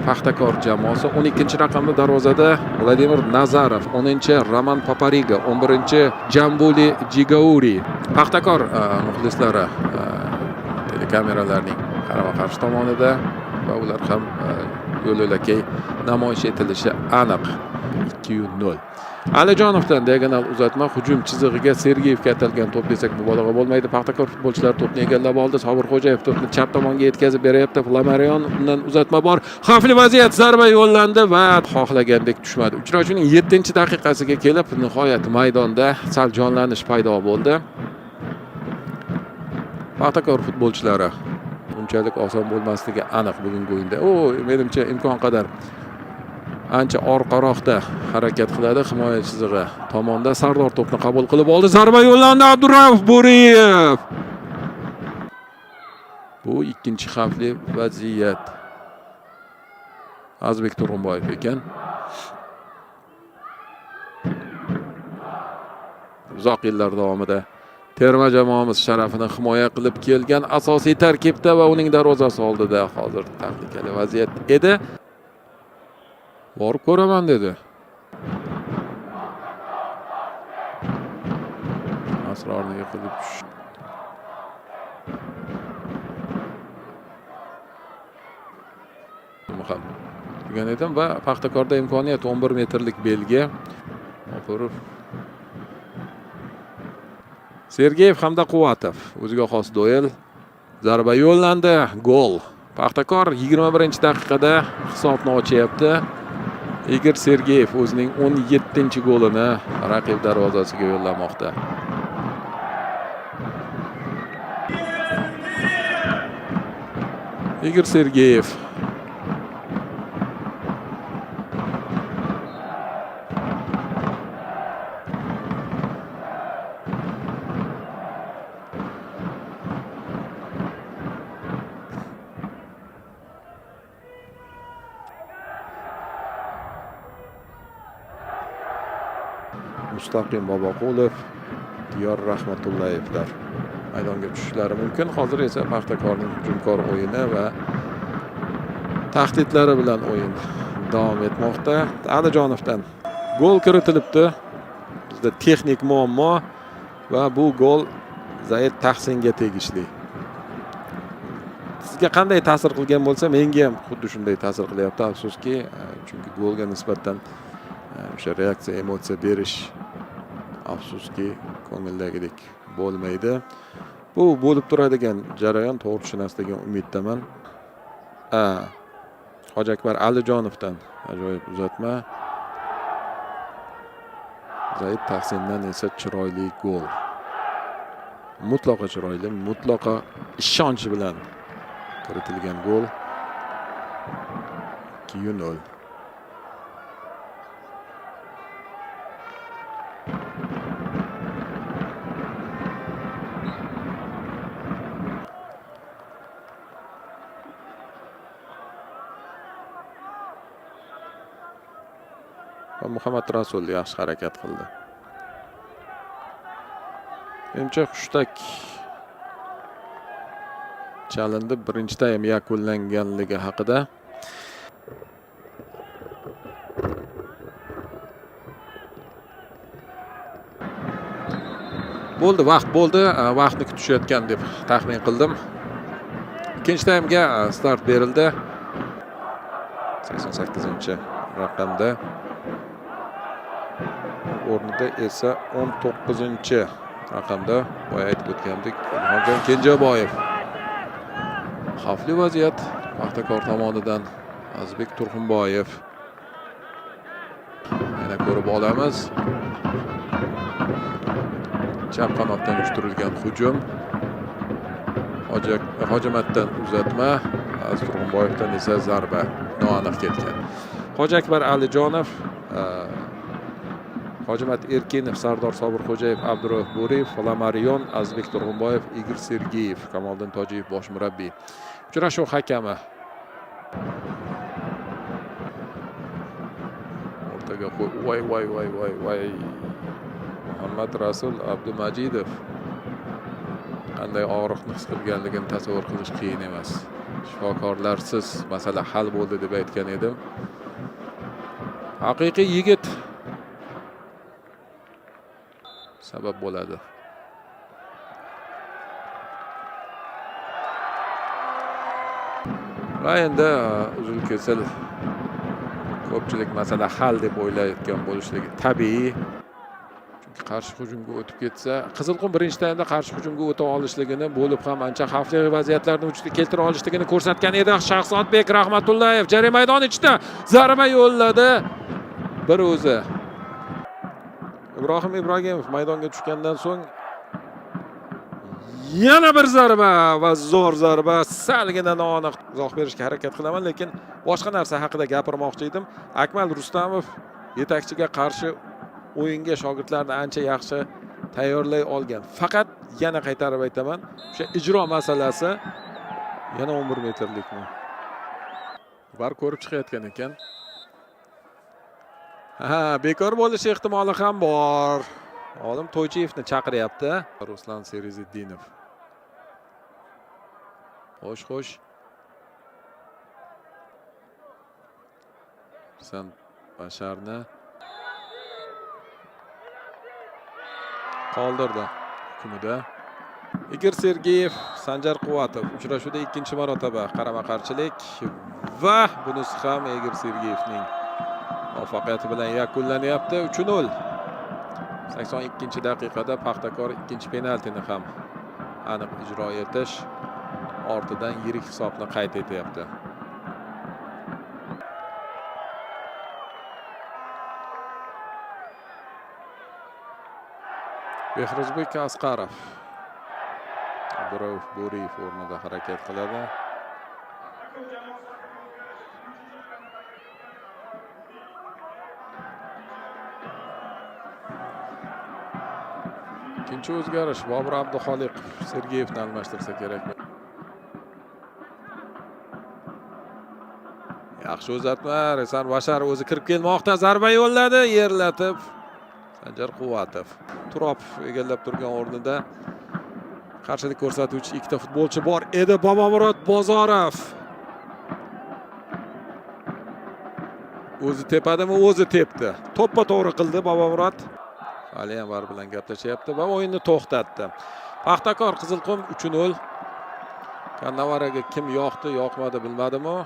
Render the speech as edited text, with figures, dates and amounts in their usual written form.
Paxtakor jamoasi 12-raqamli darvozada Vladimir Nazarov, 10-chi Roman Papariga, 11-chi Jambuli Jigauri. Paxtakor muxlislari telekameralarning qarama-qarshi tomonida va ular ham yo'l-yo'lakay namoyish etilishi aniq. 2-0. Alijonovdan diagonal uzatma, hujum chizig'iga Sergeyevga atalgan to'p desak mubolag'a bo'lmaydi. Paxtakor futbolchilari to'pni egallab oldi. Sobirxo'jayev to'pni chap tomonga yetkazib beryapti. Flamarion undan uzatma bor. Xavfli vaziyat, zarba yo'llandi va xohlagandek tushmadi. Uchrashuvning 7-daqiqasiga kelib nihoyat maydonda sal jonlanish paydo bo'ldi. Paxtakor futbolchilari unchalik oson bo'lmasligi aniq bugungi o'yinda. Menimcha imkon qadar ancha orqaroqda harakat qiladi. Himoya chizig'i tomonda Sardor to'pni qabul qilib oldi. Zarba yo'llandi Abdurauf Bo'riyev. Bu ikkinchi xavfli vaziyat. Azbek Turg'unboyev ekan. Uzoq yillar davomida terma jamoamiz sharafini himoya qilib kelgan asosiy tarkibda va uning darvozasi oldida hozir tahlikali vaziyat edi. Borib ko'raman dedi. Asrorni yiqilib tush. degan edim va Paxtakorda imkoniyat 11 metrlik belgi. Opurov. Sergeyev hamda Quvvatov. O'ziga xos duel. Zarba yo'llandi. Gol. Paxtakor 21-daqiqada hisobni ochyapti. Igor Sergeyev o'zining 17-golini raqib darvozasiga yo'llamoqda. Igor Sergeyev Mustaqim Boboqulov, Diyor Rahmatullayevlar maydonga tushishlari mumkin. Hozir esa Paxtakorning hujumkor o'yini va tahdidlari bilan o'yin davom etmoqda. Alijonovdan gol kiritilibdi. Bizda texnik muammo va bu gol Zaid Tahsinga tegishli. Sizga qanday ta'sir qilgan bo'lsa, menga ham xuddi shunday ta'sir qilyapti. Afsuski, chunki golga nisbatan o'sha reaksiya, emotsiya berish afsuski ko'ngildagidek bo'lmaydi. Bu bo'lib turadigan jarayon, to'g'ri tushunasiz degan umiddaman. Hojiakbar Alijonovdan ajoyib uzatma. Zaid Tahsindan esa chiroyli gol. Mutlaqo chiroyli, mutlaqo ishonch bilan kiritilgan gol. 2-0. Muhammad Rasul yaxshi harakat qildi. Menimcha hushtak chalindi. Birinchi taym yakunlanganligi haqida. Bo'ldi, vaqt bo'ldi. Vaqtni kutishayotgan deb taxmin qildim. Ikkinchi taymga start berildi. 88-raqamda. O'rnida esa 19-raqamda boya aytib o'tgandik Ilhomjon Kenjaboyev. Xavfli vaziyat Paxtakor tomonidan Azbek Turg'unboyev. Yana ko'rib olamiz. Chap qanotdan uyushtirilgan hujum. Hojimatdan uzatma, Azbek Turg'unboyevdan esa zarba noaniq ketgan. Hojiakbar Alijonov, Hojimat Erkinov, Sardor Sobirxo'jayev, Abdurauf Bo'riyev, Flamarion, Azbek Turg'unboyev, Igor Sergeyev, Kamoliddin Tojiyev bosh murabbiy. Uchrashuv hakami. O'rtaga voy. Muhammad Rasul Abdumajidov qanday og'riqni his qilganligini tasavvur qilish qiyin emas. Shifokorlarsiz masala hal bo'ldi deb aytgan edim. Haqiqiy yigit sabab bo'ladi. Va endi uzun kesel ko'pchilik masala hal deb o'ylayotgan bo'lishligi tabiiy. Chunki qarshi hujumga o'tib ketsa, Qizilqum birinchi taymda qarshi hujumga o'ta olishligini, bo'lib ham ancha xavfli vaziyatlarni vujudga keltira olishligini ko'rsatgan edi. Shahzodbek Rahmatullayev jarima maydoni ichida zarba yo'lladi. Bir o'zi. Ibrohim Ibragimov maydonga tushgandan so'ng yana bir zarba va zo'r zarba. Salgina noaniq izoh berishga harakat qilaman, lekin boshqa narsa haqida gapirmoqchi edim. Akmal Rustamov yetakchiga qarshi o'yinga shogirdlarni ancha yaxshi tayyorlay olgan. Faqat yana qaytarib aytaman, o'sha ijro masalasi yana 11 metrlikmi? Var ko'rib chiqayotgan ekan. Bekor bo'lish ehtimoli ham bor. Olim To'ychiyevni chaqiryapti. Ruslan Seriziddinov. Xo'sh. Sen Basharni qoldirdi hukmida. Igor Sergeyev, Sanjar Quvvatov uchrashuvda ikkinchi marotaba qarama-qarshilik va bunisi ham Igor Sergeyevning muvaffaqiyati bilan yakunlanyapti. 3-0. 82-daqiqada Paxtakor ikkinchi penaltini ham aniq ijro etish ortidan yirik hisobni qayd etyapti. Behruzbek Asqarov Abdurauf Bo'riyev o'rnida harakat qiladi. Ikkinchi o'zgarish Bobur Abduxoliqov Sergeyevni almashtirsa kerak. Yaxshi uzatma, Resan Bashar o'zi kirib kelmoqda, zarba yo'lladi, yerlatib Sanjar Quvvatov. Turopov egallab turgan o'rnida qarshilik ko'rsatuvchi ikkita futbolchi bor edi. Bobomurod Bozorov o'zi tepadimi, o'zi tepdi. To'ppa to'g'ri qildi Bobomurod. Hali ham var bilan gaplashyapti va o'yinni to'xtatdi. Paxtakor Qizilqum 3-0. Kannavaraga kim yoqdi, yoqmadi bilmadim-u.